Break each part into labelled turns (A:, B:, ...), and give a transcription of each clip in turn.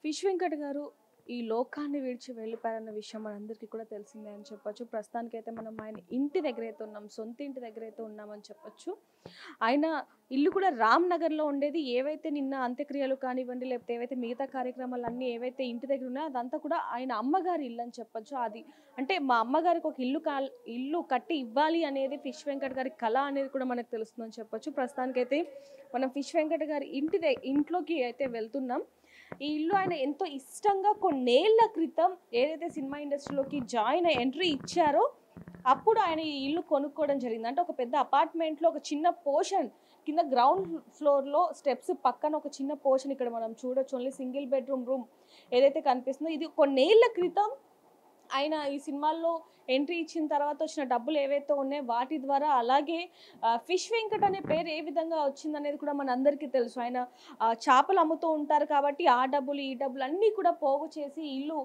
A: Fish Venkat గారు ఈ లోకాన్ని విడిచి వెళ్ళిపోయారన్న విషయం మనందరికీ కూడా తెలిసిందే అని చెప్పొచ్చు. ప్రస్తుతానికైతే మనం ఆయన ఇంటి దగ్గర అయితే ఉన్నాం, సొంత ఇంటి దగ్గర అయితే ఉన్నామని చెప్పొచ్చు. ఆయన ఇల్లు కూడా రామ్ నగర్లో ఉండేది. ఏవైతే నిన్న అంత్యక్రియలు కానివ్వండి, లేకపోతే ఏవైతే మిగతా కార్యక్రమాలు అన్నీ ఏవైతే ఇంటి దగ్గర ఉన్నాయో అదంతా కూడా ఆయన అమ్మగారి ఇల్లు అని చెప్పొచ్చు. అది అంటే మా అమ్మగారికి ఒక ఇల్లు కట్టి ఇవ్వాలి అనేది ఫిష్ వెంకట్ గారి కళ అనేది కూడా మనకు తెలుస్తుందని చెప్పొచ్చు. ప్రస్తుతానికైతే మనం ఫిష్ వెంకట్ గారి ఇంట్లోకి అయితే వెళ్తున్నాం. ఈ ఇల్లు ఆయన ఎంతో ఇష్టంగా కొన్నేళ్ల క్రితం ఏదైతే సినిమా ఇండస్ట్రీలోకి ఎంట్రీ ఇచ్చారో అప్పుడు ఆయన ఈ ఇల్లు కొనుక్కోవడం జరిగింది. అంటే ఒక పెద్ద అపార్ట్మెంట్లో ఒక చిన్న పోర్షన్ కింద గ్రౌండ్ ఫ్లోర్లో స్టెప్స్ పక్కన ఒక చిన్న పోర్షన్ ఇక్కడ మనం చూడొచ్చు. ఓన్లీ సింగిల్ బెడ్రూమ్ రూమ్ ఏదైతే కనిపిస్తుందో ఇది కొన్నేళ్ల క్రితం ఆయన ఈ సినిమాల్లో ఎంట్రీ ఇచ్చిన తర్వాత వచ్చిన డబ్బులు ఏవైతే ఉన్నాయో వాటి ద్వారా, అలాగే ఫిష్ వెంకట్ అనే పేరు ఏ విధంగా వచ్చిందనేది కూడా మనందరికీ తెలుసు. ఆయన చేపలు అమ్ముతూ ఉంటారు కాబట్టి ఆ డబ్బులు ఈ డబ్బులు అన్నీ కూడా పోగు చేసి ఇల్లు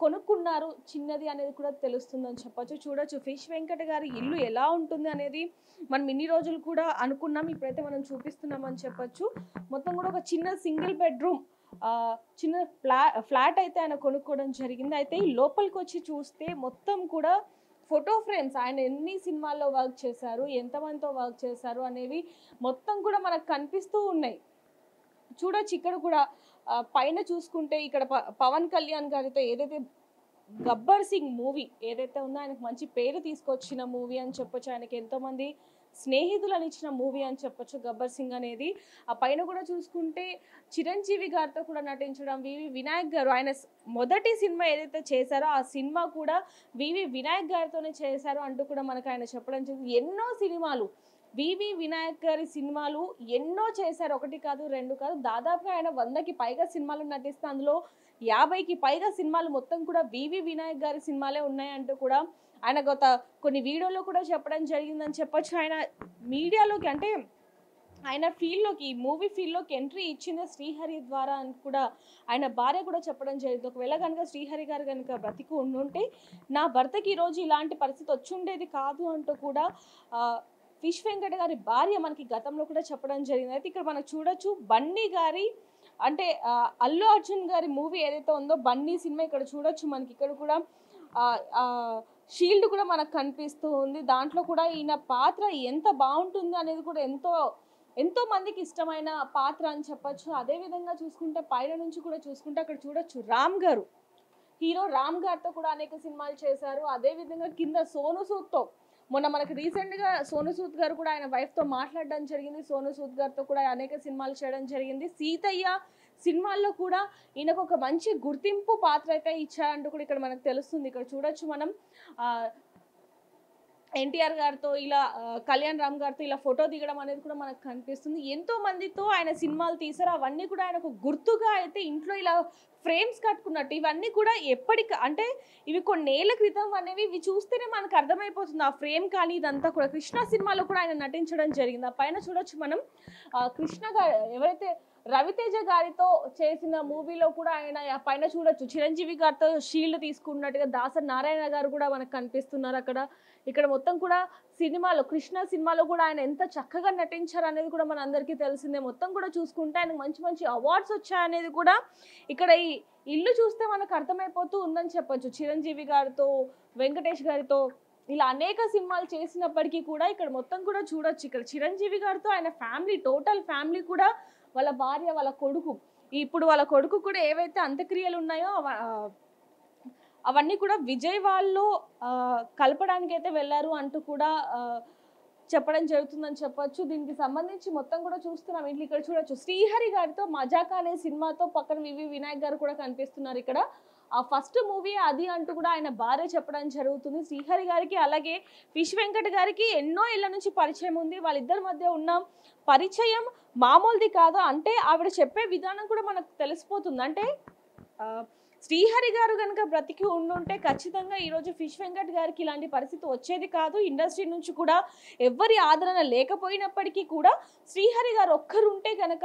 A: కొనుక్కున్నారు చిన్నది అనేది కూడా తెలుస్తుందని చెప్పొచ్చు. చూడొచ్చు ఫిష్ వెంకట్ గారి ఇల్లు ఎలా ఉంటుంది అనేది మనం ఇన్ని రోజులు కూడా అనుకున్నాం, ఇప్పుడైతే మనం చూపిస్తున్నామని చెప్పొచ్చు. మొత్తం కూడా ఒక చిన్న సింగిల్ బెడ్రూమ్ చిన్న ఫ్లాట్ అయితే ఆయన కొనుక్కోవడం జరిగింది. అయితే ఈ లోపలికి వచ్చి చూస్తే మొత్తం కూడా ఫోటో ఫ్రేమ్స్, ఆయన ఎన్ని సినిమాల్లో వర్క్ చేశారు, ఎంతమందితో వర్క్ చేశారు అనేవి మొత్తం కూడా మనకు కనిపిస్తూ ఉన్నాయి. చూడొచ్చు ఇక్కడ కూడా పైన చూసుకుంటే ఇక్కడ పవన్ కళ్యాణ్ గారితో ఏదైతే గబ్బర్ సింగ్ మూవీ ఏదైతే ఉందో ఆయనకు మంచి పేరు తీసుకొచ్చిన మూవీ అని చెప్పొచ్చు. ఆయనకి ఎంతోమంది స్నేహితులను ఇచ్చిన మూవీ అని చెప్పొచ్చు గబ్బర్ సింగ్ అనేది. ఆ పైన కూడా చూసుకుంటే చిరంజీవి గారితో కూడా నటించడం, వివి వినాయక్ గారు ఆయన మొదటి సినిమా ఏదైతే చేశారో ఆ సినిమా కూడా వివి వినాయక్ గారితోనే చేశారు అంటూ కూడా మనకు ఆయన చెప్పడం జరిగింది. ఎన్నో సినిమాలు వివి వినాయక్ గారి సినిమాలు ఎన్నో చేశారు, ఒకటి కాదు రెండు కాదు, దాదాపుగా ఆయన 100కి పైగా సినిమాలు నటిస్తే అందులో 50కి పైగా సినిమాలు మొత్తం కూడా వివి వినాయక్ గారి సినిమాలే ఉన్నాయంటూ కూడా ఆయన గత కొన్ని వీడియోలో కూడా చెప్పడం జరిగిందని చెప్పొచ్చు. ఆయన మీడియాలోకి అంటే ఆయన ఫీల్డ్లోకి, మూవీ ఫీల్డ్లోకి ఎంట్రీ ఇచ్చింది శ్రీహరి ద్వారా అని కూడా ఆయన భార్య కూడా చెప్పడం జరిగింది. ఒకవేళ కనుక శ్రీహరి గారు కనుక బ్రతికి ఉండుంటే నా భర్తకి ఈరోజు ఇలాంటి పరిస్థితి వచ్చుండేది కాదు అంటూ కూడా ఫిష్ వెంకట్ గారి భార్య మనకి గతంలో కూడా చెప్పడం జరిగింది. అయితే ఇక్కడ మనకు చూడొచ్చు బన్నీ గారి అంటే అల్లు అర్జున్ గారి మూవీ ఏదైతే ఉందో బన్నీ సినిమా ఇక్కడ చూడొచ్చు. మనకి ఇక్కడ కూడా షీల్డ్ కూడా మనకు కనిపిస్తూ ఉంది. దాంట్లో కూడా ఈయన పాత్ర ఎంత బాగుంటుంది అనేది కూడా ఎంతో మందికి ఇష్టమైన పాత్ర అని చెప్పొచ్చు. అదేవిధంగా చూసుకుంటే పైన నుంచి కూడా చూసుకుంటే అక్కడ చూడొచ్చు రామ్ గారు, హీరో రామ్ గారితో కూడా అనేక సినిమాలు చేశారు. అదేవిధంగా కింద సోను సూద్తో మొన్న మనకు రీసెంట్గా సోను సూద్ గారు కూడా ఆయన వైఫ్తో మాట్లాడడం జరిగింది. సోను సూద్ గారితో కూడా అనేక సినిమాలు చేయడం జరిగింది. సీతయ్య సినిమాల్లో కూడా ఈయనకు ఒక మంచి గుర్తింపు పాత్ర అయితే ఇచ్చారంటూ కూడా ఇక్కడ మనకు తెలుస్తుంది. ఇక్కడ చూడొచ్చు మనం ఎన్టీఆర్ గారితో ఇలా కళ్యాణ్ రామ్ గారితో ఇలా ఫోటో దిగడం అనేది కూడా మనకు కనిపిస్తుంది. ఎంతో మందితో ఆయన సినిమాలు తీశారు, అవన్నీ కూడా ఆయనకు గుర్తుగా అయితే ఇంట్లో ఇలా ఫ్రేమ్స్ కట్టుకున్నట్టు ఇవన్నీ కూడా ఎప్పటికి అంటే ఇవి కొన్నేళ్ల క్రితం అనేవి, ఇవి చూస్తేనే మనకు అర్థమైపోతుంది ఆ ఫ్రేమ్ కానీ ఇదంతా కూడా. కృష్ణ సినిమాలో కూడా ఆయన నటించడం జరిగింది. ఆ పైన చూడొచ్చు మనం కృష్ణ గారు ఎవరైతే రవితేజ గారితో చేసిన మూవీలో కూడా ఆయన పైన చూడొచ్చు చిరంజీవి గారితో షీల్డ్ తీసుకున్నట్టుగా దాసరి నారాయణ గారు కూడా మనకు కనిపిస్తున్నారు అక్కడ. ఇక్కడ మొత్తం కూడా సినిమాలో కృష్ణ సినిమాలో కూడా ఆయన ఎంత చక్కగా నటించారు అనేది కూడా మన అందరికీ తెలిసిందే. మొత్తం కూడా చూసుకుంటే ఆయనకు మంచి మంచి అవార్డ్స్ వచ్చాయనేది కూడా ఇక్కడ ఈ ఇల్లు చూస్తే మనకు అర్థమైపోతూ ఉందని చెప్పొచ్చు. చిరంజీవి గారితో, వెంకటేష్ గారితో ఇలా అనేక సినిమాలు చేసినప్పటికీ కూడా ఇక్కడ మొత్తం కూడా చూడొచ్చు. ఇక్కడ చిరంజీవి గారితో ఆయన ఫ్యామిలీ, టోటల్ ఫ్యామిలీ కూడా వాళ్ళ భార్య, వాళ్ళ కొడుకు, ఇప్పుడు వాళ్ళ కొడుకు కూడా ఏవైతే అంత్యక్రియలు ఉన్నాయో అవన్నీ కూడా విజయవాడలో కలపడానికి అయితే వెళ్ళారు అంటూ కూడా చెప్పడం జరుగుతుందని చెప్పొచ్చు. దీనికి సంబంధించి మొత్తం కూడా చూస్తున్నాం. ఇంట్లో ఇక్కడ చూడొచ్చు శ్రీహరి గారితో మజాకా అనే సినిమాతో పక్కన వివి వినాయక్ గారు కూడా కనిపిస్తున్నారు. ఇక్కడ ఆ ఫస్ట్ మూవీ అది అంటూ కూడా ఆయన భార్య చెప్పడం జరుగుతుంది. శ్రీహరి గారికి అలాగే ఫిష్ వెంకట్ గారికి ఎన్నో ఏళ్ల నుంచి పరిచయం ఉంది. వాళ్ళిద్దరి మధ్య ఉన్న పరిచయం మామూలుది కాదు. అంటే ఆవిడ చెప్పే విధానం కూడా మనకు తెలిసిపోతుంది. అంటే శ్రీహరి గారు కనుక బ్రతికి ఉండుంటే ఖచ్చితంగా ఈరోజు ఫిష్ వెంకట్ గారికి ఇలాంటి పరిస్థితి వచ్చేది కాదు. ఇండస్ట్రీ నుంచి కూడా ఎవరి ఆదరణ లేకపోయినప్పటికీ కూడా శ్రీహరి గారు ఒక్కరుంటే కనుక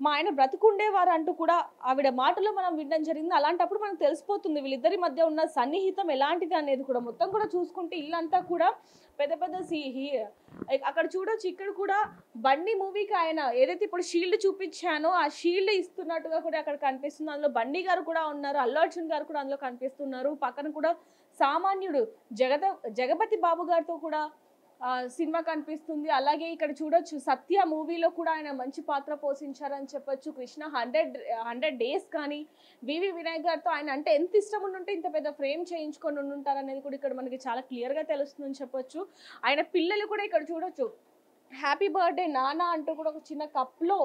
A: మా ఆయన బ్రతుకుండేవారు అంటూ కూడా ఆవిడ మాటలో మనం వినడం జరిగింది. అలాంటప్పుడు మనకు తెలిసిపోతుంది వీళ్ళిద్దరి మధ్య ఉన్న సన్నిహితం ఎలాంటిది అనేది కూడా. మొత్తం కూడా చూసుకుంటే ఇల్లంతా కూడా పెద్ద పెద్ద అక్కడ చూడొచ్చు. ఇక్కడ కూడా బండి మూవీకి ఆయన ఏదైతే ఇప్పుడు షీల్డ్ చూపించానో ఆ షీల్డ్ ఇస్తున్నట్టుగా కూడా అక్కడ కనిపిస్తుంది. అందులో బండి గారు కూడా ఉన్నారు, అల్లు అర్జున్ గారు కూడా అందులో కనిపిస్తున్నారు. పక్కన కూడా సామాన్యుడు జగపతి బాబు గారితో కూడా సినిమా కనిపిస్తుంది. అలాగే ఇక్కడ చూడొచ్చు సత్య మూవీలో కూడా ఆయన మంచి పాత్ర పోషించారని చెప్పొచ్చు. కృష్ణ 100 డేస్ కానీ వివి వినాయక్ గారితో ఆయన అంటే ఎంత ఇష్టం ఉంటే ఇంత పెద్ద ఫ్రేమ్ చేయించుకొని ఉండుంటారు అనేది కూడా ఇక్కడ మనకి చాలా క్లియర్గా తెలుస్తుందని చెప్పొచ్చు. ఆయన పిల్లలు కూడా ఇక్కడ చూడొచ్చు హ్యాపీ బర్త్డే నాన్న అంటూ కూడా ఒక చిన్న కప్లో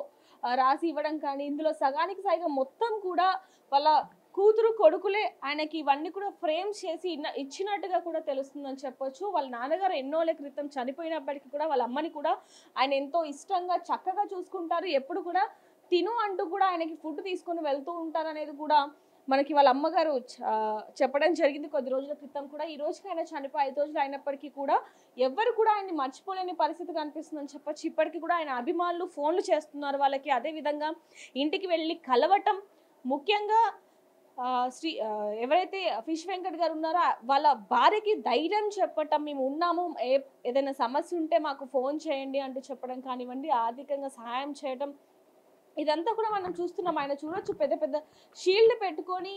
A: రాసి ఇవ్వడం కానీ, ఇందులో సగానికి సైగా మొత్తం కూడా వాళ్ళ కూతురు కొడుకులే ఆయనకి ఇవన్నీ కూడా ఫ్రేమ్ చేసి ఇచ్చినట్టుగా కూడా తెలుస్తుందని చెప్పొచ్చు. వాళ్ళ నాన్నగారు ఎన్నోళ్ళ క్రితం చనిపోయినప్పటికీ కూడా వాళ్ళ అమ్మని కూడా ఆయన ఎంతో ఇష్టంగా చక్కగా చూసుకుంటారు. ఎప్పుడు కూడా తిను అంటూ కూడా ఆయనకి ఫుడ్ తీసుకొని వెళ్తూ ఉంటారు అనేది కూడా మనకి వాళ్ళ అమ్మగారు చెప్పడం జరిగింది కొద్ది రోజుల క్రితం కూడా. ఈ రోజుకి ఆయన చనిపోయి 5 రోజులు అయినప్పటికీ కూడా ఎవ్వరు కూడా ఆయన్ని మర్చిపోలేని పరిస్థితి కనిపిస్తుందని చెప్పొచ్చు. ఇప్పటికీ కూడా ఆయన అభిమానులు ఫోన్లు చేస్తున్నారు వాళ్ళకి. అదేవిధంగా ఇంటికి వెళ్ళి కలవటం, ముఖ్యంగా ఎవరైతే ఫిష్ వెంకట్ గారు ఉన్నారో వాళ్ళ భార్యకి ధైర్యం చెప్పటం, మేము ఉన్నాము, ఏదైనా సమస్య ఉంటే మాకు ఫోన్ చేయండి అంటూ చెప్పడం కానివ్వండి, ఆర్థికంగా సహాయం చేయడం, ఇదంతా కూడా మనం చూస్తున్నాం. ఆయన చూడొచ్చు పెద్ద పెద్ద షీల్డ్ పెట్టుకొని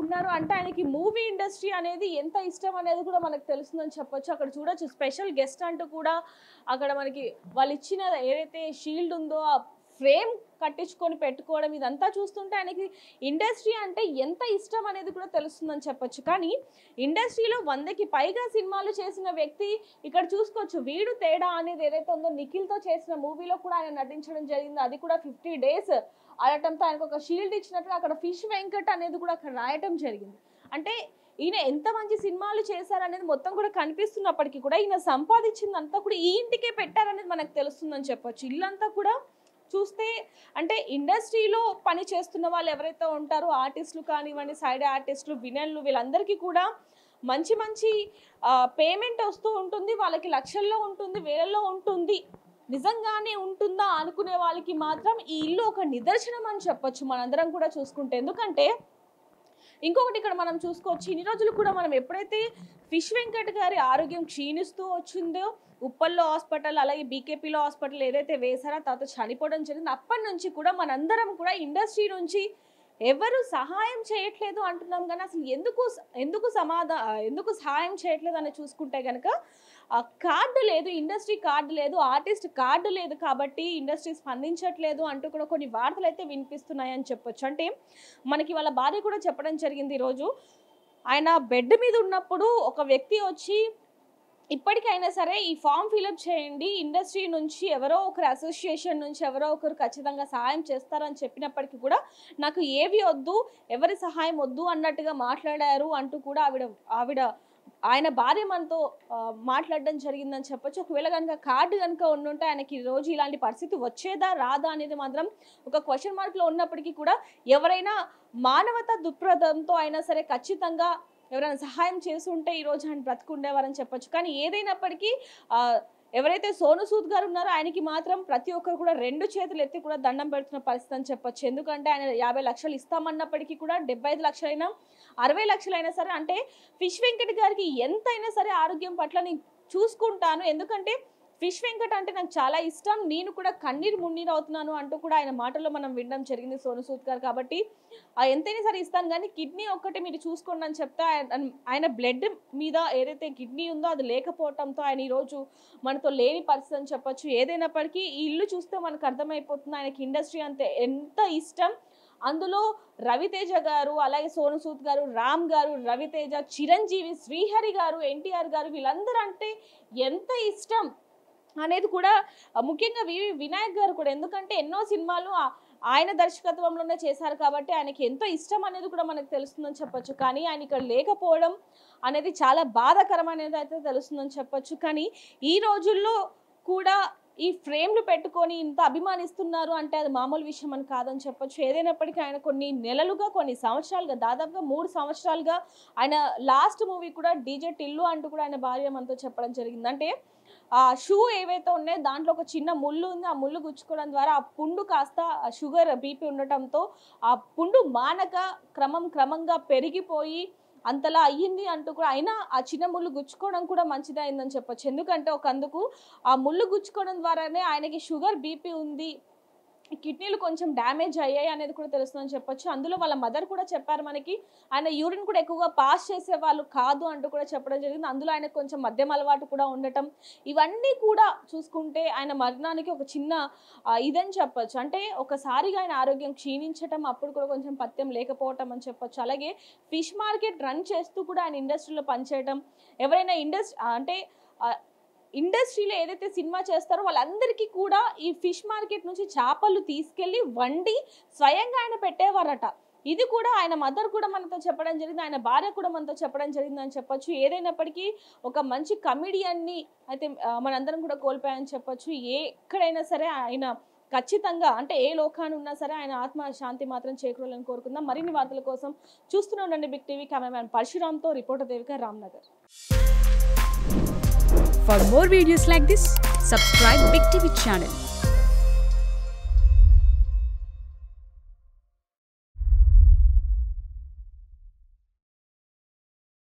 A: ఉన్నారు అంటే ఆయనకి మూవీ ఇండస్ట్రీ అనేది ఎంత ఇష్టం అనేది కూడా మనకు తెలుస్తుందని చెప్పొచ్చు. అక్కడ చూడొచ్చు స్పెషల్ గెస్ట్ అంటూ కూడా అక్కడ మనకి వాళ్ళు ఇచ్చిన ఏదైతే షీల్డ్ ఉందో ఆ ఫ్రేమ్ కట్టించుకొని పెట్టుకోవడం, ఇదంతా చూస్తుంటే ఆయనకి ఇండస్ట్రీ అంటే ఎంత ఇష్టం అనేది కూడా తెలుస్తుందని చెప్పొచ్చు. కానీ ఇండస్ట్రీలో 100కి పైగా సినిమాలు చేసిన వ్యక్తి ఇక్కడ చూసుకోవచ్చు. వీడు తేడా అనేది ఏదైతే ఉందో నిఖిల్తో చేసిన మూవీలో కూడా ఆయన నటించడం జరిగింది. అది కూడా 50 డేస్ ఆడటంతో ఆయనకు ఒక షీల్డ్ ఇచ్చినట్టుగా అక్కడ ఫిష్ వెంకట్ అనేది కూడా అక్కడ రాయటం జరిగింది. అంటే ఈయన ఎంత మంచి సినిమాలు చేశారనేది మొత్తం కూడా కనిపిస్తున్నప్పటికీ కూడా ఈయన సంపాదించిందంతా కూడా ఈ ఇంటికే పెట్టారనేది మనకు తెలుస్తుందని చెప్పొచ్చు. ఇల్లంతా కూడా చూస్తే అంటే ఇండస్ట్రీలో పని చేస్తున్న వాళ్ళు ఎవరైతే ఉంటారో ఆర్టిస్టులు కానివ్వండి, సైడ్ ఆర్టిస్టులు, విలన్లు, వీళ్ళందరికీ కూడా మంచి మంచి పేమెంట్ వస్తూ ఉంటుంది. వాళ్ళకి లక్షల్లో ఉంటుంది, వేలల్లో ఉంటుంది. నిజంగానే ఉంటుందా అనుకునే వాళ్ళకి మాత్రం ఈ ఇల్లు ఒక నిదర్శనం అని చెప్పొచ్చు మనందరం కూడా చూసుకుంటే. ఎందుకంటే ఇంకొకటి ఇక్కడ మనం చూసుకోవచ్చు, ఇన్ని రోజులు కూడా మనం ఎప్పుడైతే ఫిష్ వెంకట్ గారి ఆరోగ్యం క్షీణిస్తూ వచ్చిందో, ఉప్పల్లో హాస్పిటల్ అలాగే బీకేపీలో హాస్పిటల్ ఏదైతే వేశారో తర్వాత చనిపోవడం జరిగింది, అప్పటి నుంచి కూడా మనందరం కూడా ఇండస్ట్రీ నుంచి ఎవరు సహాయం చేయట్లేదు అంటున్నాం. కానీ అసలు ఎందుకు సహాయం చేయట్లేదు అని చూసుకుంటే కనుక కార్డు లేదు, ఇండస్ట్రీ కార్డు లేదు, ఆర్టిస్ట్ కార్డు లేదు కాబట్టి ఇండస్ట్రీ స్పందించట్లేదు అంటూ కూడా కొన్ని వార్తలు అయితే వినిపిస్తున్నాయని చెప్పొచ్చు. అంటే మనకి వాళ్ళ భార్య కూడా చెప్పడం జరిగింది. ఈరోజు ఆయన బెడ్ మీద ఉన్నప్పుడు ఒక వ్యక్తి వచ్చి ఇప్పటికైనా సరే ఈ ఫామ్ ఫిలప్ చేయండి, ఇండస్ట్రీ నుంచి ఎవరో ఒకరు అసోసియేషన్ నుంచి ఎవరో ఒకరు ఖచ్చితంగా సహాయం చేస్తారని చెప్పినప్పటికీ కూడా నాకు ఏవి వద్దు, ఎవరి సహాయం వద్దు అన్నట్టుగా మాట్లాడారు అంటూ కూడా ఆయన భార్య మనతో మాట్లాడడం జరిగిందని చెప్పొచ్చు. ఒకవేళ కనుక కార్డు కనుక ఉండుంటే ఆయనకి రోజు ఇలాంటి పరిస్థితి వచ్చేదా రాదా అనేది మాత్రం ఒక క్వశ్చన్ మార్క్లో ఉన్నప్పటికీ కూడా ఎవరైనా మానవతా దృక్పథంతో అయినా సరే ఖచ్చితంగా ఎవరైనా సహాయం చేసి ఉంటే ఈరోజు ఆయన బ్రతుకుండేవారని చెప్పొచ్చు. కానీ ఏదైనప్పటికీ ఎవరైతే సోను సూద్ గారు ఉన్నారో ఆయనకి మాత్రం ప్రతి ఒక్కరు కూడా 2 చేతులు ఎత్తి కూడా దండం పెడుతున్న పరిస్థితి అని చెప్పొచ్చు. ఎందుకంటే ఆయన 50 లక్షలు ఇస్తామన్నప్పటికీ కూడా 75 లక్షలైనా 60 లక్షలైనా సరే, అంటే ఫిష్ వెంకట్ గారికి ఎంతైనా సరే ఆరోగ్యం పట్ల నేను చూసుకుంటాను, ఎందుకంటే ఫిష్ వెంకట్ అంటే నాకు చాలా ఇష్టం, నేను కూడా కన్నీరు మున్నీరు అవుతున్నాను అంటూ కూడా ఆయన మాటల్లో మనం వినడం జరిగింది సోను సూద్ గారు. కాబట్టి ఎంతైనా సరే ఇస్తాను, కానీ కిడ్నీ ఒక్కటి మీరు చూసుకోండి అని చెప్తే ఆయన బ్లడ్ మీద ఏదైతే కిడ్నీ ఉందో అది లేకపోవడంతో ఆయన ఈరోజు మనతో లేని పరిస్థితి అని చెప్పొచ్చు. ఏదైనప్పటికీ ఈ ఇల్లు చూస్తే మనకు అర్థమైపోతుంది ఆయనకి ఇండస్ట్రీ అంతే ఎంత ఇష్టం. అందులో రవితేజ గారు, అలాగే సోను సూద్ గారు, రామ్ గారు, రవితేజ, చిరంజీవి, శ్రీహరి గారు, ఎన్టీఆర్ గారు, వీళ్ళందరూ అంటే ఎంత ఇష్టం అనేది కూడా ముఖ్యంగా వివి వినాయక్ గారు కూడా, ఎందుకంటే ఎన్నో సినిమాలు ఆయన దర్శకత్వంలోనే చేశారు కాబట్టి ఆయనకి ఎంతో ఇష్టం అనేది కూడా మనకు తెలుస్తుందని చెప్పొచ్చు. కానీ ఆయన ఇక్కడ లేకపోవడం అనేది చాలా బాధాకరమనేది అయితే తెలుస్తుందని చెప్పొచ్చు. కానీ ఈ రోజుల్లో కూడా ఈ ఫ్రేమ్లు పెట్టుకొని ఇంత అభిమానిస్తున్నారు అంటే అది మామూలు విషయం అని కాదని చెప్పొచ్చు. ఏదైనప్పటికీ ఆయన కొన్ని నెలలుగా, కొన్ని సంవత్సరాలుగా, దాదాపుగా 3 సంవత్సరాలుగా ఆయన లాస్ట్ మూవీ కూడా డీజే టిల్లు అంటూ కూడా ఆయన భార్య మనతో చెప్పడం జరిగింది. అంటే ఆ షూ ఏవైతే ఉన్నాయో దాంట్లో ఒక చిన్న ముళ్ళు ఉంది. ఆ ముళ్ళు గుచ్చుకోవడం ద్వారా ఆ పుండు కాస్త షుగర్ బీపీ ఉండటంతో ఆ పుండు మానక క్రమంగా పెరిగిపోయి అంతలా అయ్యింది అంటూ కూడా, అయినా ఆ చిన్న ముళ్ళు గుచ్చుకోవడం కూడా మంచిదే అయిందని చెప్పొచ్చు. ఎందుకంటే ఒకందుకు ఆ ముళ్ళు గుచ్చుకోవడం ద్వారానే ఆయనకి షుగర్ బీపీ ఉంది, కిడ్నీలు కొంచెం డ్యామేజ్ అయ్యాయి అనేది కూడా తెలుస్తుందని చెప్పొచ్చు. అందులో వాళ్ళ మదర్ కూడా చెప్పారు మనకి. ఆయన యూరిన్ కూడా ఎక్కువగా పాస్ చేసేవాళ్ళు కాదు అంటూ కూడా చెప్పడం జరిగింది. అందులో ఆయనకు కొంచెం మద్యం అలవాటు కూడా ఉండటం, ఇవన్నీ కూడా చూసుకుంటే ఆయన మరణానికి ఒక చిన్న ఇదని చెప్పొచ్చు. అంటే ఒకసారిగా ఆయన ఆరోగ్యం క్షీణించటం, అప్పుడు కూడా కొంచెం పథ్యం లేకపోవటం అని చెప్పొచ్చు. అలాగే ఫిష్ మార్కెట్ రన్ చేస్తూ కూడా ఆయన ఇండస్ట్రీలో పనిచేయడం, ఎవరైనా అంటే ఇండస్ట్రీలో ఏదైతే సినిమా చేస్తారో వాళ్ళందరికీ కూడా ఈ ఫిష్ మార్కెట్ నుంచి చేపలు తీసుకెళ్లి వండి స్వయంగా ఆయన పెట్టేవారట. ఇది కూడా ఆయన మదర్ కూడా మనతో చెప్పడం జరిగింది, ఆయన భార్య కూడా మనతో చెప్పడం జరిగింది అని చెప్పొచ్చు. ఏదైనప్పటికీ ఒక మంచి కమిడియన్ని అయితే మనందరం కూడా కోల్పోయాయని చెప్పొచ్చు. ఎక్కడైనా సరే ఆయన ఖచ్చితంగా, అంటే ఏ లోకాన్ని ఉన్నా సరే ఆయన ఆత్మ శాంతి మాత్రం చేకూరాలని కోరుకుందాం. మరిన్ని వార్తల కోసం చూస్తూనే ఉండండి బిగ్ టీవీ. కెమెరామ్యాన్ పరశురామ్తో reporter Devika, Ramnagar.
B: For more videos like this, subscribe Big TV channel.